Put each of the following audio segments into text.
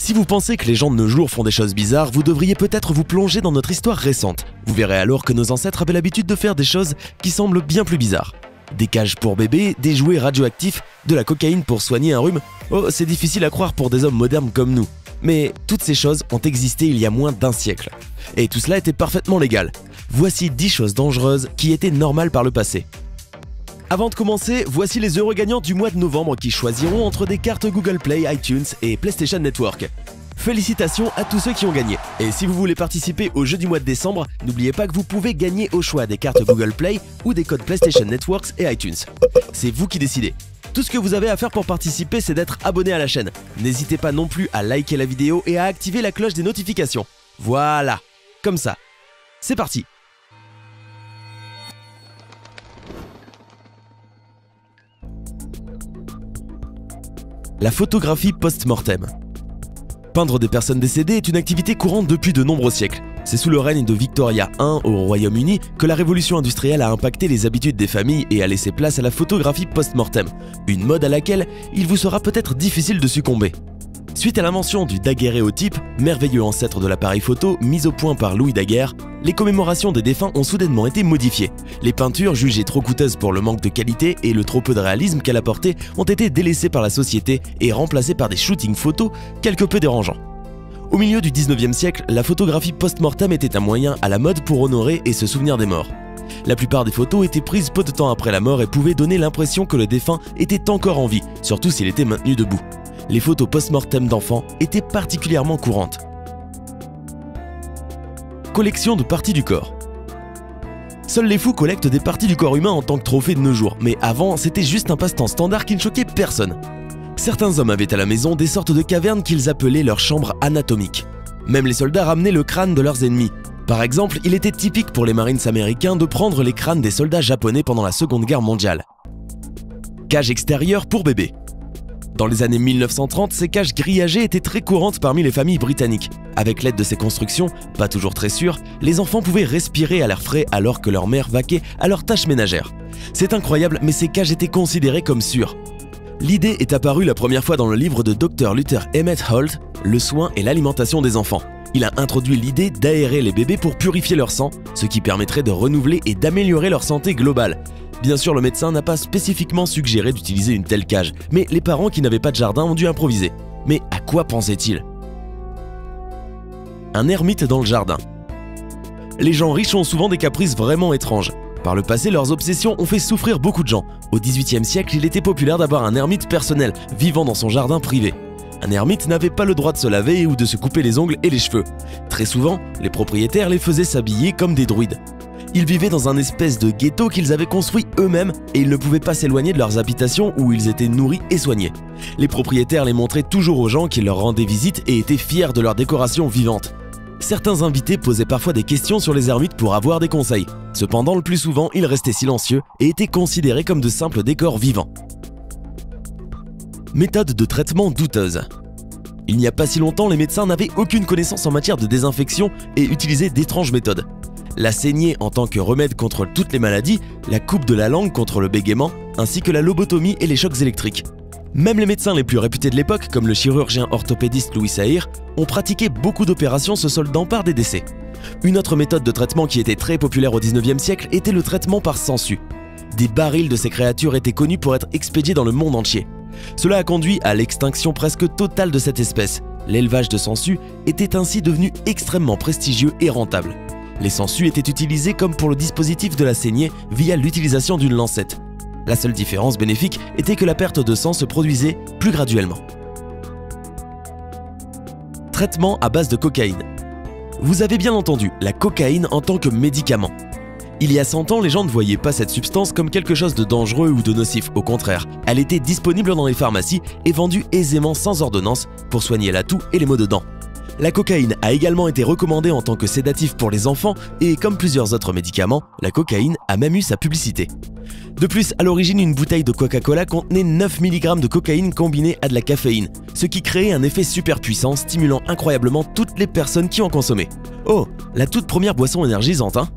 Si vous pensez que les gens de nos jours font des choses bizarres, vous devriez peut-être vous plonger dans notre histoire récente. Vous verrez alors que nos ancêtres avaient l'habitude de faire des choses qui semblent bien plus bizarres. Des cages pour bébés, des jouets radioactifs, de la cocaïne pour soigner un rhume. Oh, c'est difficile à croire pour des hommes modernes comme nous. Mais toutes ces choses ont existé il y a moins d'1 siècle. Et tout cela était parfaitement légal. Voici 10 choses dangereuses qui étaient normales par le passé. Avant de commencer, voici les heureux gagnants du mois de novembre qui choisiront entre des cartes Google Play, iTunes et PlayStation Network. Félicitations à tous ceux qui ont gagné. Et si vous voulez participer au jeu du mois de décembre, n'oubliez pas que vous pouvez gagner au choix des cartes Google Play ou des codes PlayStation Networks et iTunes. C'est vous qui décidez. Tout ce que vous avez à faire pour participer, c'est d'être abonné à la chaîne. N'hésitez pas non plus à liker la vidéo et à activer la cloche des notifications. Voilà, comme ça. C'est parti! La photographie post-mortem. Peindre des personnes décédées est une activité courante depuis de nombreux siècles. C'est sous le règne de Victoria I au Royaume-Uni que la révolution industrielle a impacté les habitudes des familles et a laissé place à la photographie post-mortem, une mode à laquelle il vous sera peut-être difficile de succomber. Suite à l'invention du daguerréotype, merveilleux ancêtre de l'appareil photo mis au point par Louis Daguerre, les commémorations des défunts ont soudainement été modifiées. Les peintures, jugées trop coûteuses pour le manque de qualité et le trop peu de réalisme qu'elle apportait, ont été délaissées par la société et remplacées par des shootings photos quelque peu dérangeants. Au milieu du 19e siècle, la photographie post-mortem était un moyen à la mode pour honorer et se souvenir des morts. La plupart des photos étaient prises peu de temps après la mort et pouvaient donner l'impression que le défunt était encore en vie, surtout s'il était maintenu debout. Les photos post-mortem d'enfants étaient particulièrement courantes. Collection de parties du corps. Seuls les fous collectent des parties du corps humain en tant que trophée de nos jours, mais avant, c'était juste un passe-temps standard qui ne choquait personne. Certains hommes avaient à la maison des sortes de cavernes qu'ils appelaient leur chambre anatomique. Même les soldats ramenaient le crâne de leurs ennemis. Par exemple, il était typique pour les Marines américains de prendre les crânes des soldats japonais pendant la Seconde Guerre mondiale. Cage extérieure pour bébés. Dans les années 1930, ces cages grillagées étaient très courantes parmi les familles britanniques. Avec l'aide de ces constructions, pas toujours très sûres, les enfants pouvaient respirer à l'air frais alors que leur mère vaquait à leurs tâches ménagères. C'est incroyable, mais ces cages étaient considérées comme sûres. L'idée est apparue la première fois dans le livre de Dr Luther Emmett Holt, Le soin et l'alimentation des enfants. Il a introduit l'idée d'aérer les bébés pour purifier leur sang, ce qui permettrait de renouveler et d'améliorer leur santé globale. Bien sûr, le médecin n'a pas spécifiquement suggéré d'utiliser une telle cage, mais les parents qui n'avaient pas de jardin ont dû improviser. Mais à quoi pensait-il? Un ermite dans le jardin. Les gens riches ont souvent des caprices vraiment étranges. Par le passé, leurs obsessions ont fait souffrir beaucoup de gens. Au XVIIIe siècle, il était populaire d'avoir un ermite personnel, vivant dans son jardin privé. Un ermite n'avait pas le droit de se laver ou de se couper les ongles et les cheveux. Très souvent, les propriétaires les faisaient s'habiller comme des druides. Ils vivaient dans un espèce de ghetto qu'ils avaient construit eux-mêmes et ils ne pouvaient pas s'éloigner de leurs habitations où ils étaient nourris et soignés. Les propriétaires les montraient toujours aux gens qui leur rendaient visite et étaient fiers de leur décoration vivante. Certains invités posaient parfois des questions sur les ermites pour avoir des conseils. Cependant, le plus souvent, ils restaient silencieux et étaient considérés comme de simples décors vivants. Méthode de traitement douteuse. Il n'y a pas si longtemps, les médecins n'avaient aucune connaissance en matière de désinfection et utilisaient d'étranges méthodes. La saignée en tant que remède contre toutes les maladies, la coupe de la langue contre le bégaiement, ainsi que la lobotomie et les chocs électriques. Même les médecins les plus réputés de l'époque, comme le chirurgien orthopédiste Louis Saïr, ont pratiqué beaucoup d'opérations se soldant par des décès. Une autre méthode de traitement qui était très populaire au 19e siècle était le traitement par sangsue. Des barils de ces créatures étaient connus pour être expédiés dans le monde entier. Cela a conduit à l'extinction presque totale de cette espèce. L'élevage de sangsues était ainsi devenu extrêmement prestigieux et rentable. Les sangsues étaient utilisées comme pour le dispositif de la saignée via l'utilisation d'une lancette. La seule différence bénéfique était que la perte de sang se produisait plus graduellement. Traitement à base de cocaïne. Vous avez bien entendu, la cocaïne en tant que médicament. Il y a 100 ans, les gens ne voyaient pas cette substance comme quelque chose de dangereux ou de nocif. Au contraire, elle était disponible dans les pharmacies et vendue aisément sans ordonnance pour soigner la toux et les maux de dents. La cocaïne a également été recommandée en tant que sédatif pour les enfants et comme plusieurs autres médicaments, la cocaïne a même eu sa publicité. De plus, à l'origine, une bouteille de Coca-Cola contenait 9 mg de cocaïne combinée à de la caféine, ce qui créait un effet super puissant stimulant incroyablement toutes les personnes qui en consommaient. Oh, la toute première boisson énergisante, hein?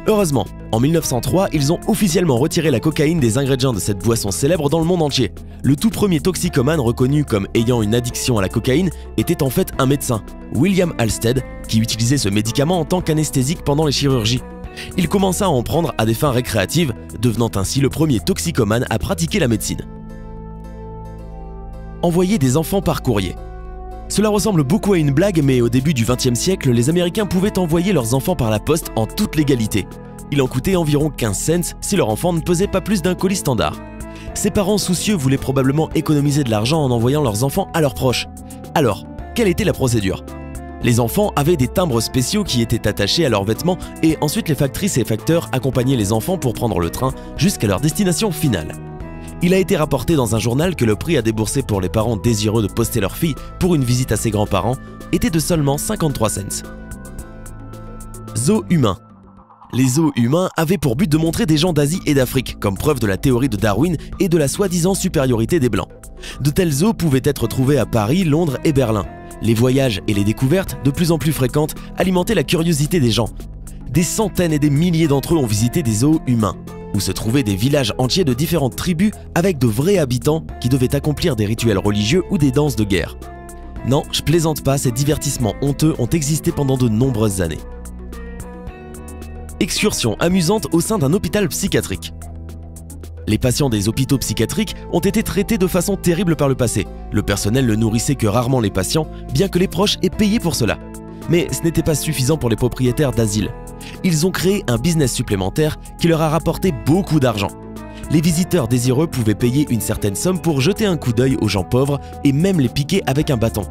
Heureusement, En 1903, ils ont officiellement retiré la cocaïne des ingrédients de cette boisson célèbre dans le monde entier. Le tout premier toxicomane reconnu comme ayant une addiction à la cocaïne était en fait un médecin, William Halsted, qui utilisait ce médicament en tant qu'anesthésique pendant les chirurgies. Il commença à en prendre à des fins récréatives, devenant ainsi le premier toxicomane à pratiquer la médecine. Envoyer des enfants par courrier. Cela ressemble beaucoup à une blague, mais au début du XXe siècle, les Américains pouvaient envoyer leurs enfants par la poste en toute légalité. Il en coûtait environ 15 cents si leur enfant ne pesait pas plus d'un colis standard. Ces parents soucieux voulaient probablement économiser de l'argent en envoyant leurs enfants à leurs proches. Alors, quelle était la procédure? Les enfants avaient des timbres spéciaux qui étaient attachés à leurs vêtements et ensuite les factrices et facteurs accompagnaient les enfants pour prendre le train jusqu'à leur destination finale. Il a été rapporté dans un journal que le prix à débourser pour les parents désireux de poster leur fille pour une visite à ses grands-parents était de seulement 53 cents. Zoos humains. Les zoos humains avaient pour but de montrer des gens d'Asie et d'Afrique, comme preuve de la théorie de Darwin et de la soi-disant supériorité des Blancs. De tels zoos pouvaient être trouvés à Paris, Londres et Berlin. Les voyages et les découvertes, de plus en plus fréquentes, alimentaient la curiosité des gens. Des centaines et des milliers d'entre eux ont visité des zoos humains, où se trouvaient des villages entiers de différentes tribus avec de vrais habitants qui devaient accomplir des rituels religieux ou des danses de guerre. Non, je plaisante pas, ces divertissements honteux ont existé pendant de nombreuses années. Excursion amusante au sein d'un hôpital psychiatrique. Les patients des hôpitaux psychiatriques ont été traités de façon terrible par le passé. Le personnel ne nourrissait que rarement les patients, bien que les proches aient payé pour cela. Mais ce n'était pas suffisant pour les propriétaires d'asile. Ils ont créé un business supplémentaire qui leur a rapporté beaucoup d'argent. Les visiteurs désireux pouvaient payer une certaine somme pour jeter un coup d'œil aux gens pauvres et même les piquer avec un bâton.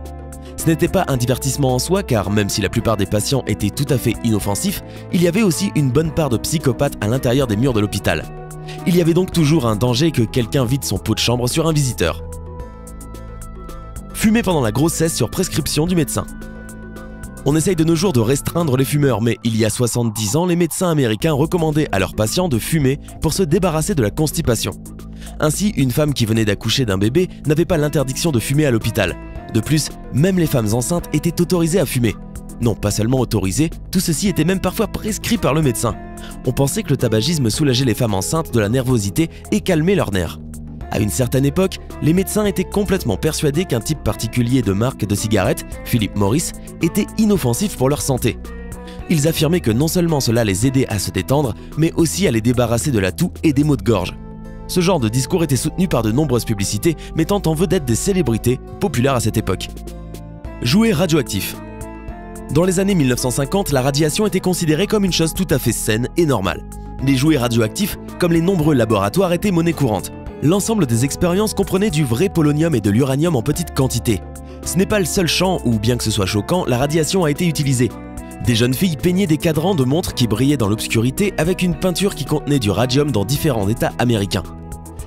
Ce n'était pas un divertissement en soi car même si la plupart des patients étaient tout à fait inoffensifs, il y avait aussi une bonne part de psychopathes à l'intérieur des murs de l'hôpital. Il y avait donc toujours un danger que quelqu'un vide son pot de chambre sur un visiteur. Fumer pendant la grossesse sur prescription du médecin. On essaye de nos jours de restreindre les fumeurs, mais il y a 70 ans, les médecins américains recommandaient à leurs patients de fumer pour se débarrasser de la constipation. Ainsi, une femme qui venait d'accoucher d'un bébé n'avait pas l'interdiction de fumer à l'hôpital. De plus, même les femmes enceintes étaient autorisées à fumer. Non, pas seulement autorisées, tout ceci était même parfois prescrit par le médecin. On pensait que le tabagisme soulageait les femmes enceintes de la nervosité et calmait leurs nerfs. À une certaine époque, les médecins étaient complètement persuadés qu'un type particulier de marque de cigarettes, Philip Morris, était inoffensif pour leur santé. Ils affirmaient que non seulement cela les aidait à se détendre, mais aussi à les débarrasser de la toux et des maux de gorge. Ce genre de discours était soutenu par de nombreuses publicités mettant en vedette des célébrités populaires à cette époque. Jouets radioactifs. Dans les années 1950, la radiation était considérée comme une chose tout à fait saine et normale. Les jouets radioactifs, comme les nombreux laboratoires, étaient monnaie courante. L'ensemble des expériences comprenait du vrai polonium et de l'uranium en petite quantité. Ce n'est pas le seul champ où, bien que ce soit choquant, la radiation a été utilisée. Des jeunes filles peignaient des cadrans de montres qui brillaient dans l'obscurité avec une peinture qui contenait du radium dans différents états américains.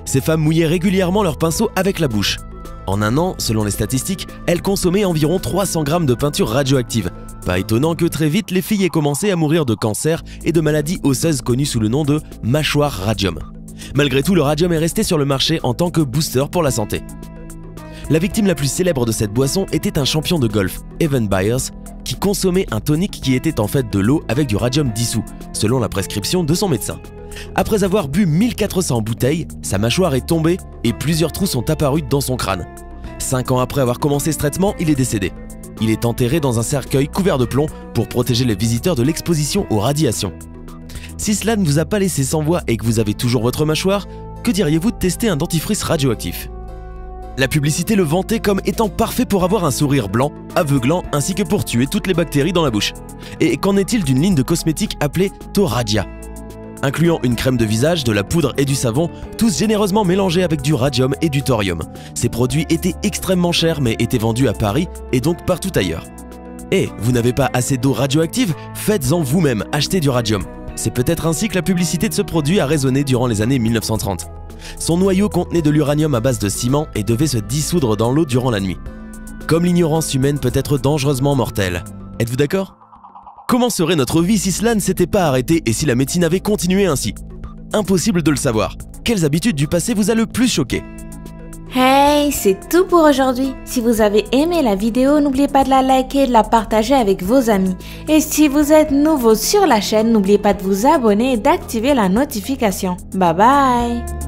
Ces femmes mouillaient régulièrement leurs pinceaux avec la bouche. En un an, selon les statistiques, elles consommaient environ 300 grammes de peinture radioactive. Pas étonnant que très vite, les filles aient commencé à mourir de cancer et de maladies osseuses connues sous le nom de mâchoire radium. Malgré tout, le radium est resté sur le marché en tant que booster pour la santé. La victime la plus célèbre de cette boisson était un champion de golf, Evan Byers, qui consommait un tonic qui était en fait de l'eau avec du radium dissous, selon la prescription de son médecin. Après avoir bu 1400 bouteilles, sa mâchoire est tombée et plusieurs trous sont apparus dans son crâne. 5 ans après avoir commencé ce traitement, il est décédé. Il est enterré dans un cercueil couvert de plomb pour protéger les visiteurs de l'exposition aux radiations. Si cela ne vous a pas laissé sans voix et que vous avez toujours votre mâchoire, que diriez-vous de tester un dentifrice radioactif? La publicité le vantait comme étant parfait pour avoir un sourire blanc, aveuglant, ainsi que pour tuer toutes les bactéries dans la bouche. Et qu'en est-il d'une ligne de cosmétiques appelée Thoradia? Incluant une crème de visage, de la poudre et du savon, tous généreusement mélangés avec du radium et du thorium. Ces produits étaient extrêmement chers mais étaient vendus à Paris et donc partout ailleurs. Et vous n'avez pas assez d'eau radioactive? Faites-en vous-même, achetez du radium. C'est peut-être ainsi que la publicité de ce produit a résonné durant les années 1930. Son noyau contenait de l'uranium à base de ciment et devait se dissoudre dans l'eau durant la nuit. Comme l'ignorance humaine peut être dangereusement mortelle. Êtes-vous d'accord? Comment serait notre vie si cela ne s'était pas arrêté et si la médecine avait continué ainsi? Impossible de le savoir. Quelles habitudes du passé vous a le plus choqué? Hey, c'est tout pour aujourd'hui. Si vous avez aimé la vidéo, n'oubliez pas de la liker et de la partager avec vos amis. Et si vous êtes nouveau sur la chaîne, n'oubliez pas de vous abonner et d'activer la notification. Bye bye!